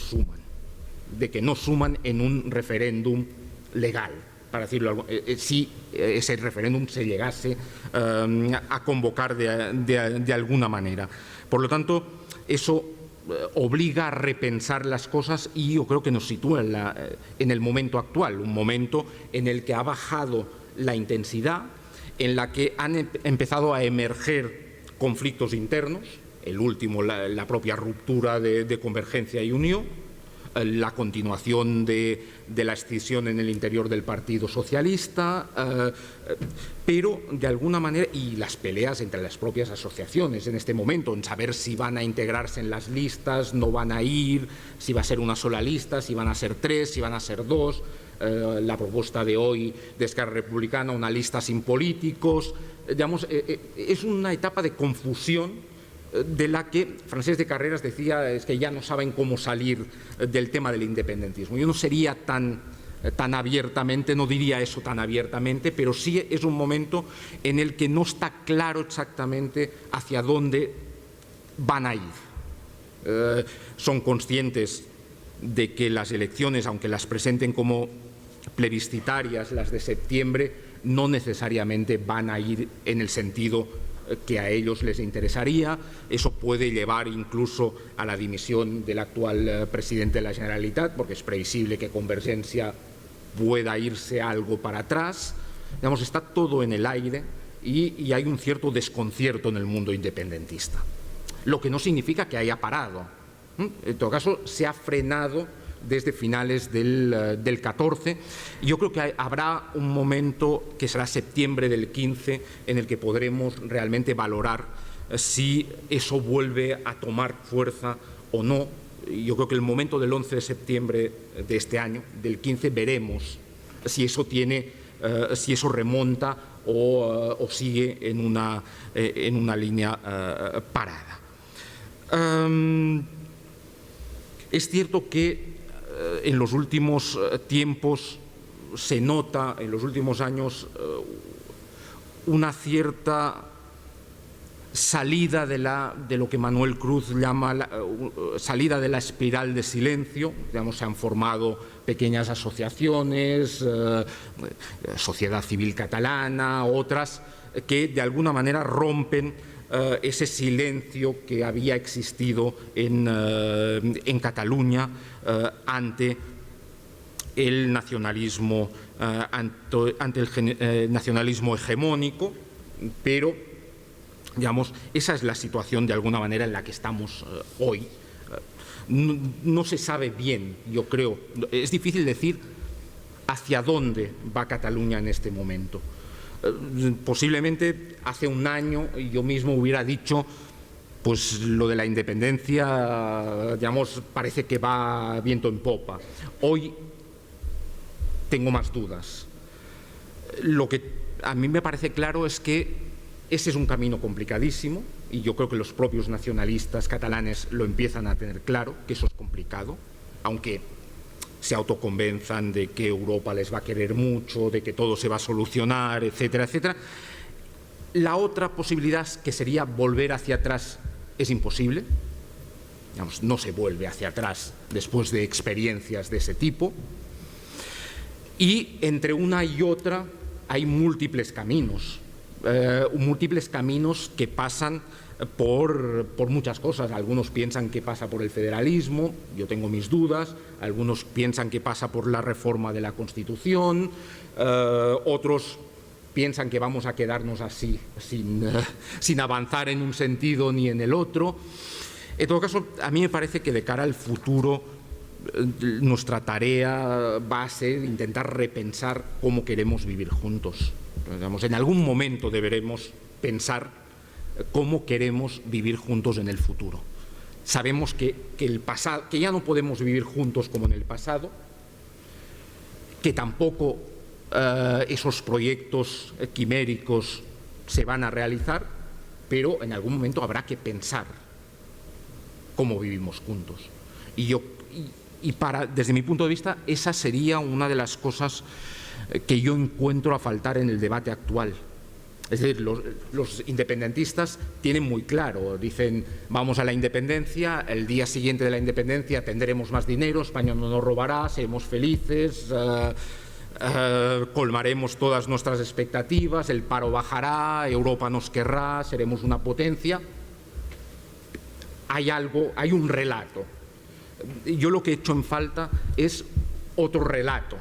suman en un referéndum legal, para decirlo. Si ese referéndum se llegase a convocar de alguna manera. Por lo tanto, eso obliga a repensar las cosas, y yo creo que nos sitúa en el momento actual, un momento en el que ha bajado la intensidad, en la que han empezado a emerger conflictos internos, el último, la propia ruptura de Convergencia y Unió, la continuación de la escisión en el interior del Partido Socialista, pero de alguna manera, y las peleas entre las propias asociaciones en este momento, en saber si van a integrarse en las listas, no van a ir, si va a ser una sola lista, si van a ser 3, si van a ser 2, la propuesta de hoy de Esquerra Republicana, una lista sin políticos, digamos, es una etapa de confusión de la que Francesc de Carreras decía es que ya no saben cómo salir del tema del independentismo. Yo no sería tan abiertamente, no diría eso tan abiertamente, pero sí es un momento en el que no está claro exactamente hacia dónde van a ir. Son conscientes de que las elecciones, aunque las presenten como plebiscitarias, las de septiembre, no necesariamente van a ir en el sentido que a ellos les interesaría. Eso puede llevar incluso a la dimisión del actual presidente de la Generalitat, porque es previsible que Convergencia pueda irse algo para atrás. Digamos, está todo en el aire y hay un cierto desconcierto en el mundo independentista. Lo que no significa que haya parado. En todo caso, se ha frenado desde finales del 14. Yo creo que habrá un momento que será septiembre del 15 en el que podremos realmente valorar si eso vuelve a tomar fuerza o no. Yo creo que el momento del 11 de septiembre de este año, del 15, veremos si eso si eso remonta o sigue en una línea parada. Es cierto que en los últimos tiempos se nota, en los últimos años, una cierta salida de lo que Manuel Cruz llama salida de la espiral de silencio. Digamos, se han formado pequeñas asociaciones, Sociedad Civil Catalana, otras, que de alguna manera rompen ese silencio que había existido en Cataluña ante el nacionalismo, ante el nacionalismo hegemónico, pero digamos, esa es la situación de alguna manera en la que estamos hoy. No se sabe bien, yo creo, es difícil decir hacia dónde va Cataluña en este momento. Posiblemente hace un año yo mismo hubiera dicho, pues lo de la independencia, digamos, parece que va viento en popa. Hoy tengo más dudas. Lo que a mí me parece claro es que ese es un camino complicadísimo y yo creo que los propios nacionalistas catalanes lo empiezan a tener claro, que eso es complicado, aunque se autoconvenzan de que Europa les va a querer mucho, de que todo se va a solucionar, etcétera, etcétera. La otra posibilidad, que sería volver hacia atrás, es imposible. Digamos, no se vuelve hacia atrás después de experiencias de ese tipo. Y entre una y otra hay múltiples caminos que pasan por muchas cosas. Algunos piensan que pasa por el federalismo, yo tengo mis dudas. Algunos piensan que pasa por la reforma de la Constitución, otros piensan que vamos a quedarnos así, sin avanzar en un sentido ni en el otro. En todo caso, a mí me parece que de cara al futuro nuestra tarea va a ser intentar repensar cómo queremos vivir juntos. Digamos, en algún momento deberemos pensar cómo queremos vivir juntos en el futuro. Sabemos que ya no podemos vivir juntos como en el pasado, que tampoco esos proyectos quiméricos se van a realizar, pero en algún momento habrá que pensar cómo vivimos juntos. Desde mi punto de vista, esa sería una de las cosas que yo encuentro a faltar en el debate actual. Es decir, los independentistas tienen muy claro, dicen, vamos a la independencia, el día siguiente de la independencia tendremos más dinero, España no nos robará, seremos felices, colmaremos todas nuestras expectativas, el paro bajará, Europa nos querrá, seremos una potencia. Hay un relato. Yo lo que he hecho en falta es otro relato.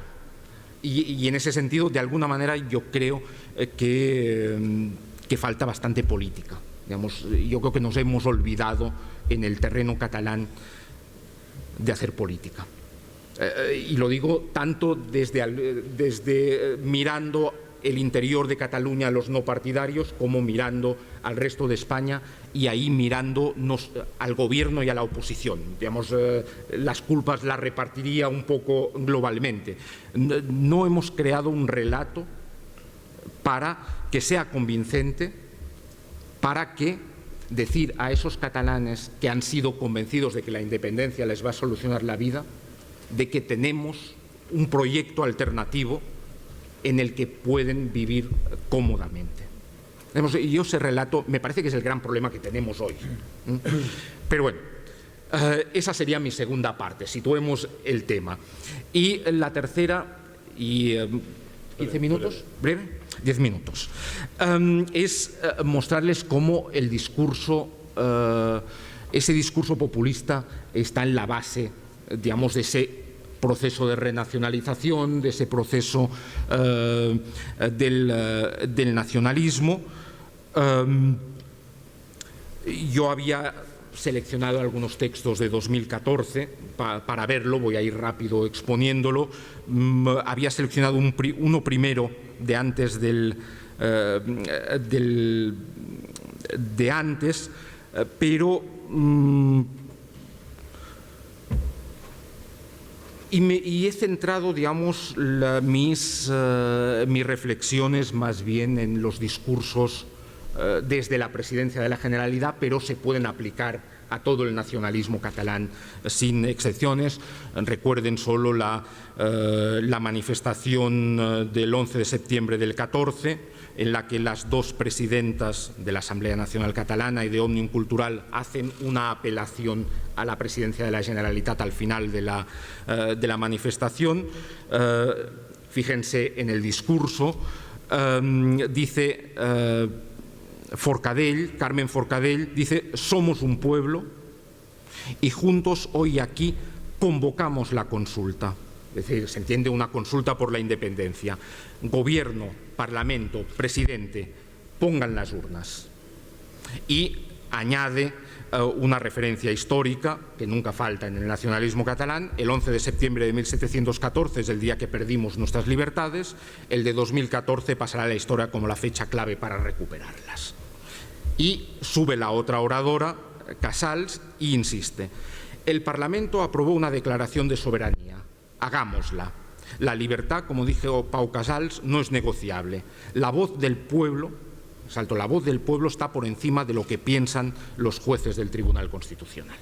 Y en ese sentido, de alguna manera, yo creo que falta bastante política. Digamos, yo creo que nos hemos olvidado en el terreno catalán de hacer política. Y lo digo tanto desde mirando el interior de Cataluña a los no partidarios, como mirando al resto de España y ahí mirando al gobierno y a la oposición. Digamos, las culpas las repartiría un poco globalmente. No hemos creado un relato para que sea convincente, para que decir a esos catalanes que han sido convencidos de que la independencia les va a solucionar la vida, de que tenemos un proyecto alternativo en el que pueden vivir cómodamente. Y ese relato me parece que es el gran problema que tenemos hoy. Pero bueno, esa sería mi segunda parte, situemos el tema. Y la tercera, y 15 minutos, breve, 10 minutos, es mostrarles cómo el discurso, ese discurso populista está en la base, digamos, de ese proceso de renacionalización, de ese proceso del nacionalismo. Yo había seleccionado algunos textos de 2014 para verlo, voy a ir rápido exponiéndolo. Había seleccionado uno primero de antes de antes, pero y he centrado, digamos, mis reflexiones más bien en los discursos desde la presidencia de la Generalidad, pero se pueden aplicar a todo el nacionalismo catalán sin excepciones. Recuerden solo la manifestación del 11 de septiembre del 14, en la que las dos presidentas de la Asamblea Nacional Catalana y de Òmnium Cultural hacen una apelación a la presidencia de la Generalitat al final de la manifestación. Fíjense en el discurso, dice Carmen Forcadell, dice: somos un pueblo y juntos hoy aquí convocamos la consulta. Es decir, se entiende una consulta por la independencia. Gobierno, Parlamento, Presidente, pongan las urnas. Y añade una referencia histórica que nunca falta en el nacionalismo catalán. El 11 de septiembre de 1714 es el día que perdimos nuestras libertades. El de 2014 pasará a la historia como la fecha clave para recuperarlas. Y sube la otra oradora, Casals, y insiste: el Parlamento aprobó una declaración de soberanía. Hagámosla. La libertad, como dijo Pau Casals, no es negociable. La voz del pueblo, la voz del pueblo está por encima de lo que piensan los jueces del Tribunal Constitucional.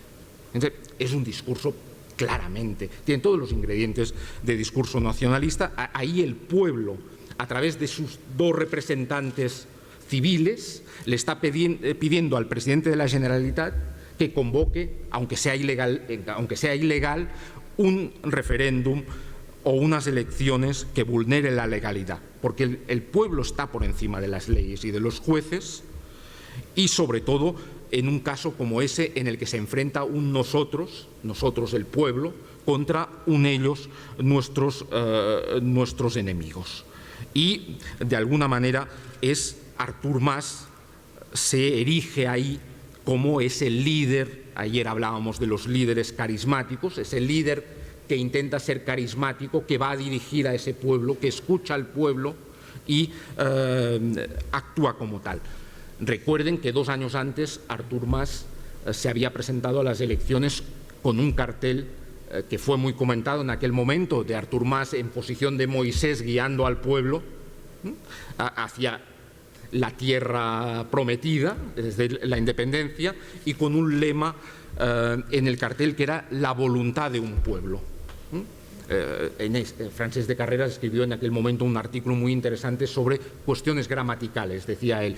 Entonces, es un discurso claramente, tiene todos los ingredientes de discurso nacionalista. Ahí el pueblo, a través de sus dos representantes civiles, le está pidiendo al presidente de la Generalitat que convoque, aunque sea ilegal, un referéndum o unas elecciones que vulneren la legalidad, porque el pueblo está por encima de las leyes y de los jueces, y sobre todo en un caso como ese en el que se enfrenta un nosotros el pueblo, contra un ellos, nuestros enemigos. Y de alguna manera Artur Mas se erige ahí como ese líder. Ayer hablábamos de los líderes carismáticos, ese líder que intenta ser carismático, que va a dirigir a ese pueblo, que escucha al pueblo y actúa como tal. Recuerden que 2 años antes Artur Mas se había presentado a las elecciones con un cartel que fue muy comentado en aquel momento, de Artur Mas en posición de Moisés guiando al pueblo hacia la tierra prometida, desde la independencia, y con un lema en el cartel que era la voluntad de un pueblo. Francesc de Carreras escribió en aquel momento un artículo muy interesante sobre cuestiones gramaticales, decía él.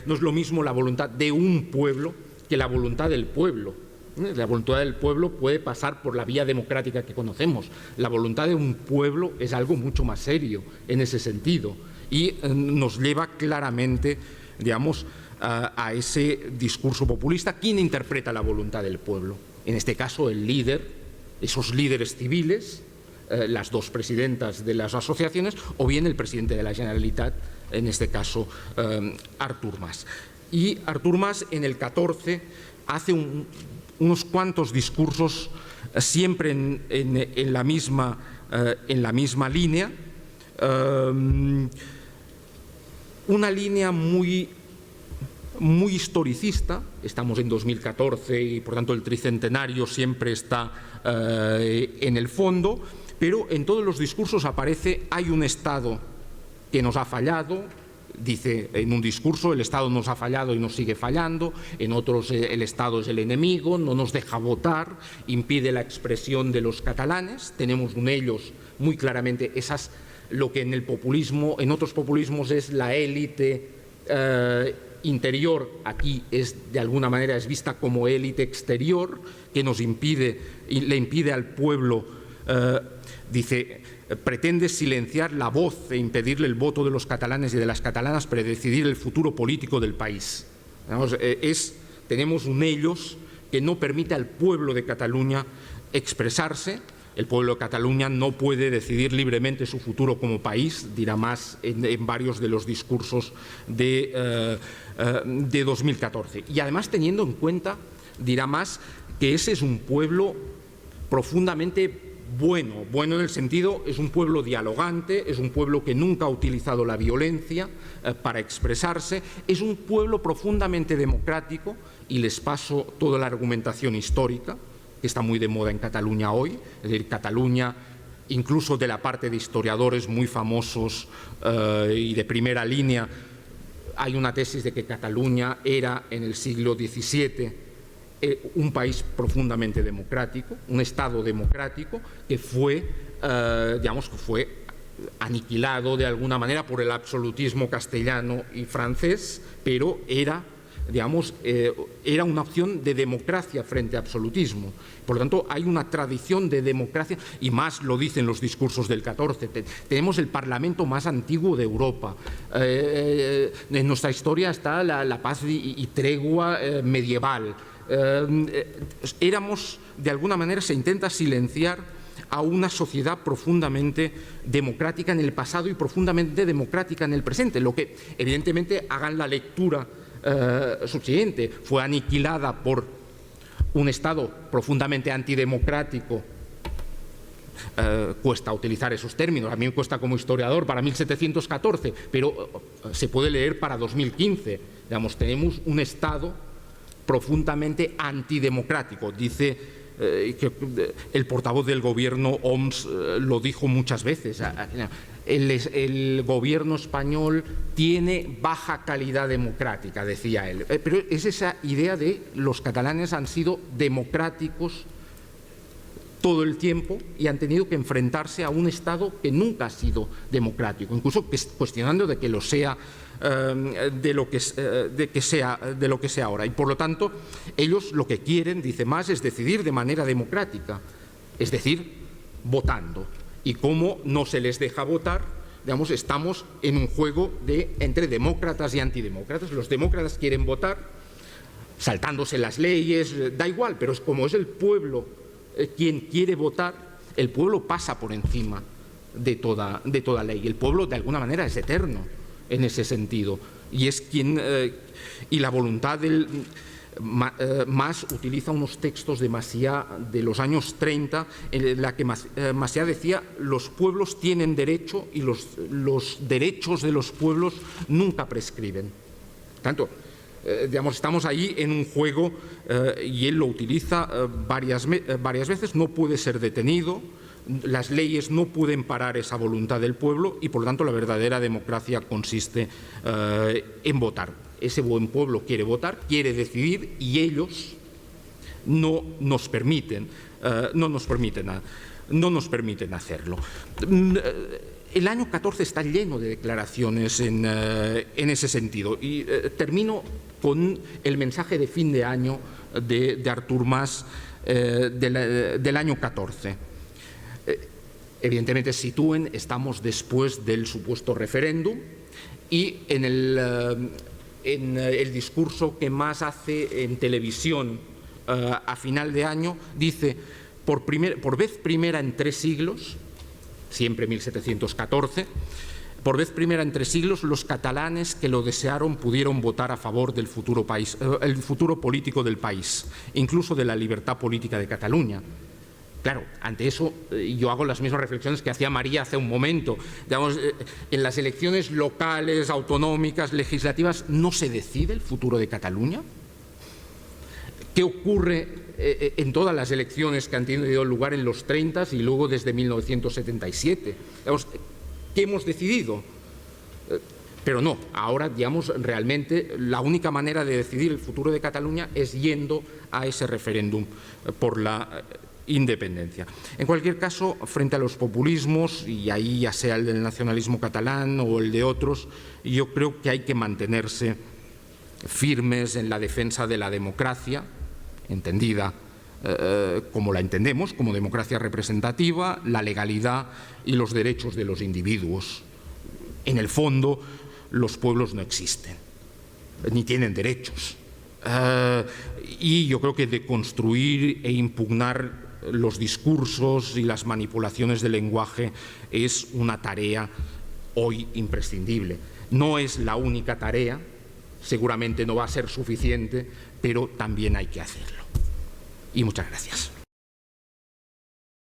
No es lo mismo la voluntad de un pueblo que la voluntad del pueblo. La voluntad del pueblo puede pasar por la vía democrática que conocemos. La voluntad de un pueblo es algo mucho más serio en ese sentido y nos lleva claramente, digamos, a ese discurso populista. ¿Quién interpreta la voluntad del pueblo? En este caso, el líder, esos líderes civiles, las dos presidentas de las asociaciones, o bien el presidente de la Generalitat, en este caso Artur Mas. Y Artur Mas en el 14 hace unos cuantos discursos siempre en la misma línea, una línea muy historicista. Estamos en 2014 y por tanto el tricentenario siempre está en el fondo, pero en todos los discursos aparece: hay un Estado que nos ha fallado. Dice en un discurso: el Estado nos ha fallado y nos sigue fallando. En otros: el Estado es el enemigo, no nos deja votar, impide la expresión de los catalanes. Tenemos un ellos muy claramente, lo que en el populismo, en otros populismos es la élite interior, aquí de alguna manera es vista como élite exterior, que le impide al pueblo, dice, pretende silenciar la voz e impedirle el voto de los catalanes y de las catalanas para decidir el futuro político del país. Tenemos un ellos que no permite al pueblo de Cataluña expresarse. El pueblo de Cataluña no puede decidir libremente su futuro como país, dirá Mas en varios de los discursos de 2014. Y además teniendo en cuenta dirá más que ese es un pueblo profundamente bueno en el sentido, es un pueblo dialogante, es un pueblo que nunca ha utilizado la violencia para expresarse, es un pueblo profundamente democrático, y les paso toda la argumentación histórica, que está muy de moda en Cataluña hoy, es decir, Cataluña, incluso de la parte de historiadores muy famosos y de primera línea, hay una tesis de que Cataluña era en el siglo XVII un país profundamente democrático, un Estado democrático que fue, digamos, que fue aniquilado de alguna manera por el absolutismo castellano y francés, pero era, digamos, era una opción de democracia frente a absolutismo. Por lo tanto, hay una tradición de democracia, y más lo dicen los discursos del 14. Tenemos el parlamento más antiguo de Europa. En nuestra historia está la paz y tregua medieval. Éramos, de alguna manera, se intenta silenciar a una sociedad profundamente democrática en el pasado y profundamente democrática en el presente, lo que evidentemente hagan la lectura subsiguiente. Fue aniquilada por un Estado profundamente antidemocrático. Cuesta utilizar esos términos, a mí me cuesta como historiador para 1714, pero se puede leer para 2015. Digamos, tenemos un Estado profundamente antidemocrático. Dice que el portavoz del gobierno, Homs, lo dijo muchas veces. El gobierno español tiene baja calidad democrática, decía él. Pero es esa idea de los catalanes han sido democráticos todo el tiempo y han tenido que enfrentarse a un Estado que nunca ha sido democrático, incluso cuestionando de que lo sea, de lo que sea ahora. Y por lo tanto, ellos lo que quieren, dice más, es decidir de manera democrática, es decir, votando. Y como no se les deja votar, digamos, estamos en un juego entre demócratas y antidemócratas. Los demócratas quieren votar, saltándose las leyes, da igual, pero como es el pueblo quien quiere votar, el pueblo pasa por encima de toda ley. El pueblo, de alguna manera, es eterno en ese sentido, y es quien y la voluntad del Mas utiliza unos textos de Macià de los años 30 en la que Macià decía: los pueblos tienen derecho y los derechos de los pueblos nunca prescriben. Tanto, digamos, estamos ahí en un juego y él lo utiliza varias veces. No puede ser detenido, las leyes no pueden parar esa voluntad del pueblo, y por lo tanto la verdadera democracia consiste en votar. Ese buen pueblo quiere votar, quiere decidir, y ellos no nos permiten hacerlo. El año 14 está lleno de declaraciones en ese sentido, y termino con el mensaje de fin de año de Artur Mas del año 14. Evidentemente, sitúen, estamos después del supuesto referéndum, y en el discurso que Mas hace en televisión a final de año, dice: por vez primera en 3 siglos, siempre 1714, por vez primera en 3 siglos, los catalanes que lo desearon pudieron votar a favor del futuro político del país, incluso de la libertad política de Cataluña. Claro, ante eso yo hago las mismas reflexiones que hacía María hace un momento. Digamos, en las elecciones locales, autonómicas, legislativas, ¿no se decide el futuro de Cataluña? ¿Qué ocurre en todas las elecciones que han tenido lugar en los 30 y luego desde 1977? Digamos, ¿qué hemos decidido? Pero no, ahora, digamos, realmente la única manera de decidir el futuro de Cataluña es yendo a ese referéndum por la independencia. En cualquier caso, frente a los populismos, y ahí ya sea el del nacionalismo catalán o el de otros, yo creo que hay que mantenerse firmes en la defensa de la democracia, entendida como la entendemos, como democracia representativa, la legalidad y los derechos de los individuos. En el fondo, los pueblos no existen, ni tienen derechos. Y yo creo que deconstruir e impugnar los discursos y las manipulaciones del lenguaje es una tarea hoy imprescindible. No es la única tarea, seguramente no va a ser suficiente, pero también hay que hacerlo. Y muchas gracias.